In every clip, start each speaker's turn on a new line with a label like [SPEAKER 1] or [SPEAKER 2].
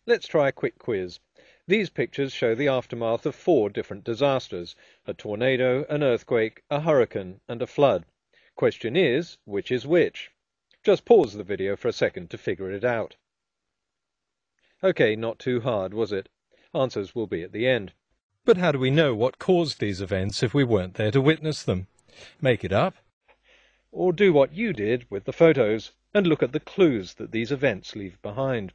[SPEAKER 1] Let's try a quick quiz. These pictures show the aftermath of 4 different disasters: a tornado, an earthquake, a hurricane, and a flood. Question is, which is which? Just pause the video for a second to figure it out. Okay, not too hard, was it? Answers will be at the end. But how do we know what caused these events if we weren't there to witness them? Make it up? Or do what you did with the photos and look at the clues that these events leave behind.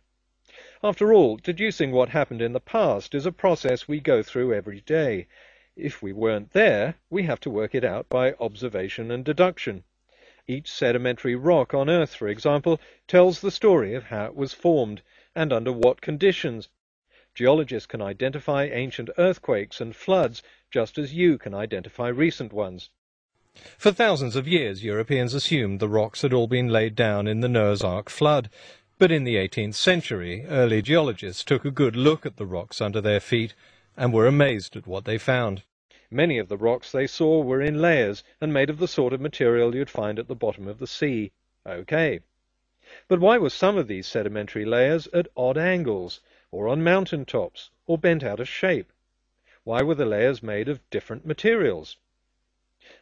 [SPEAKER 1] After all, deducing what happened in the past is a process we go through every day. If we weren't there, we have to work it out by observation and deduction. Each sedimentary rock on Earth, for example, tells the story of how it was formed and under what conditions. Geologists can identify ancient earthquakes and floods just as you can identify recent ones. For thousands of years, Europeans assumed the rocks had all been laid down in the Noah's Ark flood. But in the 18th century, early geologists took a good look at the rocks under their feet and were amazed at what they found. Many of the rocks they saw were in layers and made of the sort of material you'd find at the bottom of the sea. Okay. But why were some of these sedimentary layers at odd angles, or on mountain tops, or bent out of shape? Why were the layers made of different materials?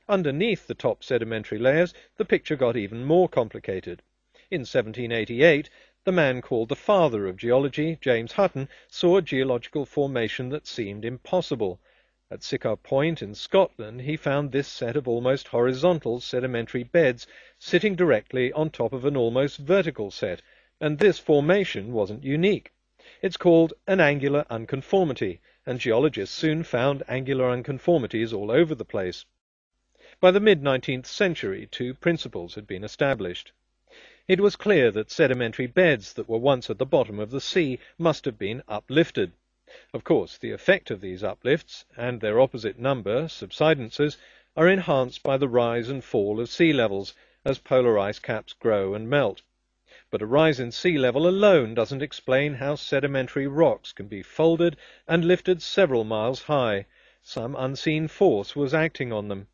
[SPEAKER 1] Underneath the top sedimentary layers, the picture got even more complicated. In 1788, the man called the father of geology, James Hutton, saw a geological formation that seemed impossible. At Sycamore Point in Scotland, he found this set of almost horizontal sedimentary beds sitting directly on top of an almost vertical set, and this formation wasn't unique. It's called an angular unconformity, and geologists soon found angular unconformities all over the place. By the mid-19th century, 2 principles had been established. It was clear that sedimentary beds that were once at the bottom of the sea must have been uplifted. Of course, the effect of these uplifts, and their opposite number, subsidences, are enhanced by the rise and fall of sea levels as polar ice caps grow and melt. But a rise in sea level alone doesn't explain how sedimentary rocks can be folded and lifted several miles high. Some unseen force was acting on them.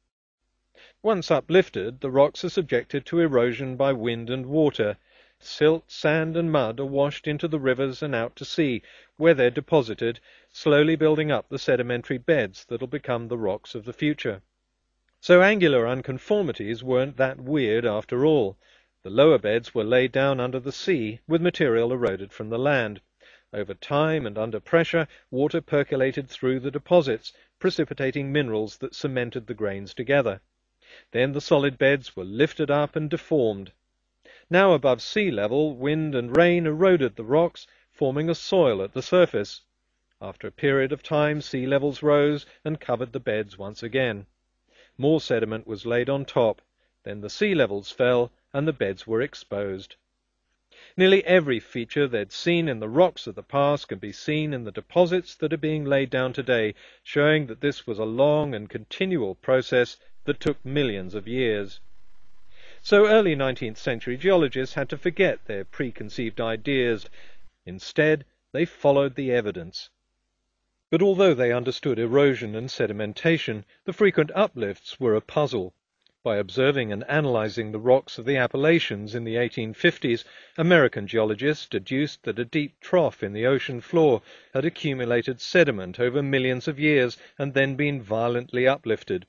[SPEAKER 1] Once uplifted, the rocks are subjected to erosion by wind and water. Silt, sand and mud are washed into the rivers and out to sea, where they're deposited, slowly building up the sedimentary beds that'll become the rocks of the future. So angular unconformities weren't that weird after all. The lower beds were laid down under the sea, with material eroded from the land. Over time and under pressure, water percolated through the deposits, precipitating minerals that cemented the grains together. Then the solid beds were lifted up and deformed. Now above sea level, wind and rain eroded the rocks, forming a soil at the surface. After a period of time, sea levels rose and covered the beds once again. More sediment was laid on top. Then the sea levels fell and the beds were exposed. Nearly every feature they'd seen in the rocks of the past can be seen in the deposits that are being laid down today, showing that this was a long and continual process that took millions of years. So early 19th century geologists had to forget their preconceived ideas. Instead, they followed the evidence. But although they understood erosion and sedimentation, the frequent uplifts were a puzzle. By observing and analyzing the rocks of the Appalachians in the 1850s, American geologists deduced that a deep trough in the ocean floor had accumulated sediment over millions of years and then been violently uplifted.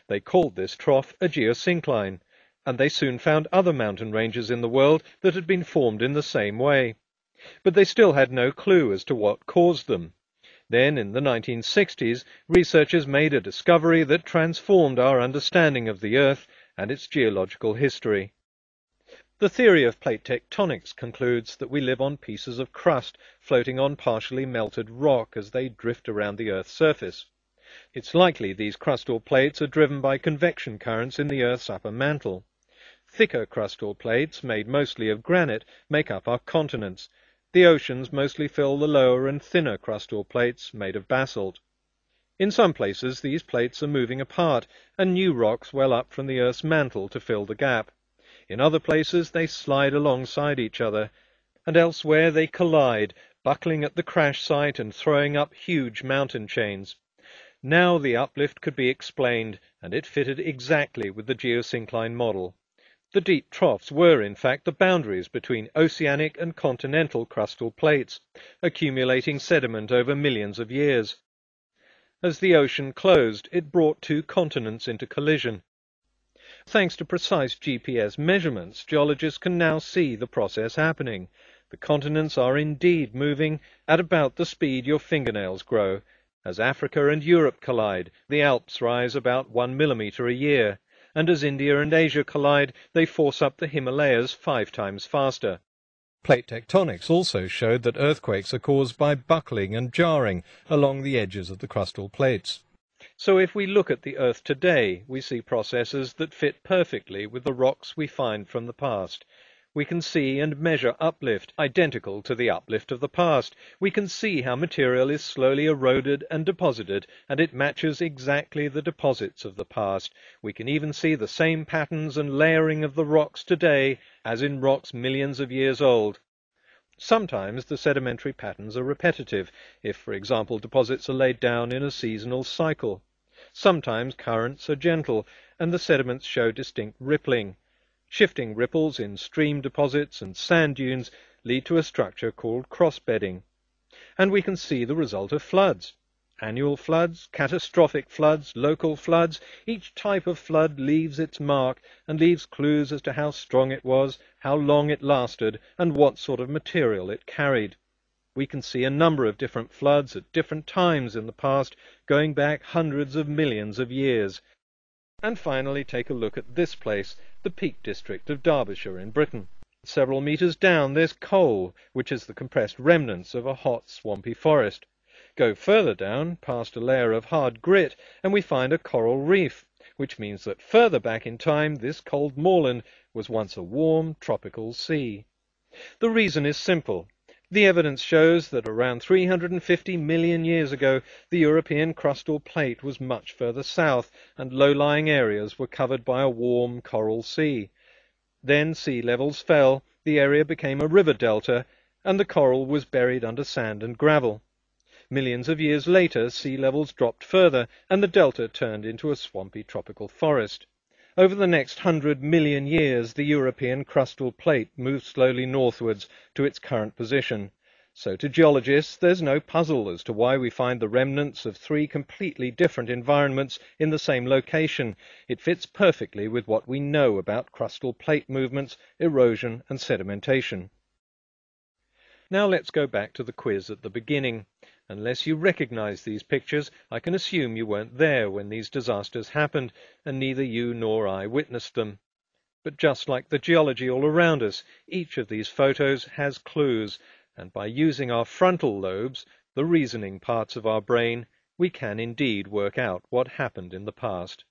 [SPEAKER 1] They called this trough a geosyncline, and they soon found other mountain ranges in the world that had been formed in the same way. But they still had no clue as to what caused them. Then, in the 1960s, researchers made a discovery that transformed our understanding of the Earth and its geological history. The theory of plate tectonics concludes that we live on pieces of crust floating on partially melted rock as they drift around the Earth's surface. It's likely these crustal plates are driven by convection currents in the Earth's upper mantle. Thicker crustal plates, made mostly of granite, make up our continents. The oceans mostly fill the lower and thinner crustal plates, made of basalt. In some places these plates are moving apart, and new rocks well up from the Earth's mantle to fill the gap. In other places they slide alongside each other, and elsewhere they collide, buckling at the crash site and throwing up huge mountain chains. Now the uplift could be explained, and it fitted exactly with the geosyncline model. The deep troughs were, in fact, the boundaries between oceanic and continental crustal plates, accumulating sediment over millions of years. As the ocean closed, it brought two continents into collision. Thanks to precise GPS measurements, geologists can now see the process happening. The continents are indeed moving at about the speed your fingernails grow. As Africa and Europe collide, the Alps rise about 1 millimeter a year, and as India and Asia collide, they force up the Himalayas 5 times faster. Plate tectonics also showed that earthquakes are caused by buckling and jarring along the edges of the crustal plates. So if we look at the Earth today, we see processes that fit perfectly with the rocks we find from the past. We can see and measure uplift, identical to the uplift of the past. We can see how material is slowly eroded and deposited, and it matches exactly the deposits of the past. We can even see the same patterns and layering of the rocks today as in rocks millions of years old. Sometimes the sedimentary patterns are repetitive, if, for example, deposits are laid down in a seasonal cycle. Sometimes currents are gentle, and the sediments show distinct rippling. Shifting ripples in stream deposits and sand dunes lead to a structure called cross-bedding. And we can see the result of floods. Annual floods, catastrophic floods, local floods. Each type of flood leaves its mark and leaves clues as to how strong it was, how long it lasted, and what sort of material it carried. We can see a number of different floods at different times in the past, going back hundreds of millions of years. And finally take a look at this place, the Peak District of Derbyshire in Britain. Several meters down there's coal, which is the compressed remnants of a hot, swampy forest. Go further down, past a layer of hard grit, and we find a coral reef, which means that further back in time this cold moorland was once a warm, tropical sea. The reason is simple. The evidence shows that around 350 million years ago, the European crustal plate was much further south, and low-lying areas were covered by a warm coral sea. Then sea levels fell, the area became a river delta, and the coral was buried under sand and gravel. Millions of years later, sea levels dropped further, and the delta turned into a swampy tropical forest. Over the next 100 million years, the European crustal plate moved slowly northwards to its current position. So to geologists, there's no puzzle as to why we find the remnants of 3 completely different environments in the same location. It fits perfectly with what we know about crustal plate movements, erosion and sedimentation. Now let's go back to the quiz at the beginning. Unless you recognize these pictures, I can assume you weren't there when these disasters happened, and neither you nor I witnessed them. But just like the geology all around us, each of these photos has clues, and by using our frontal lobes, the reasoning parts of our brain, we can indeed work out what happened in the past.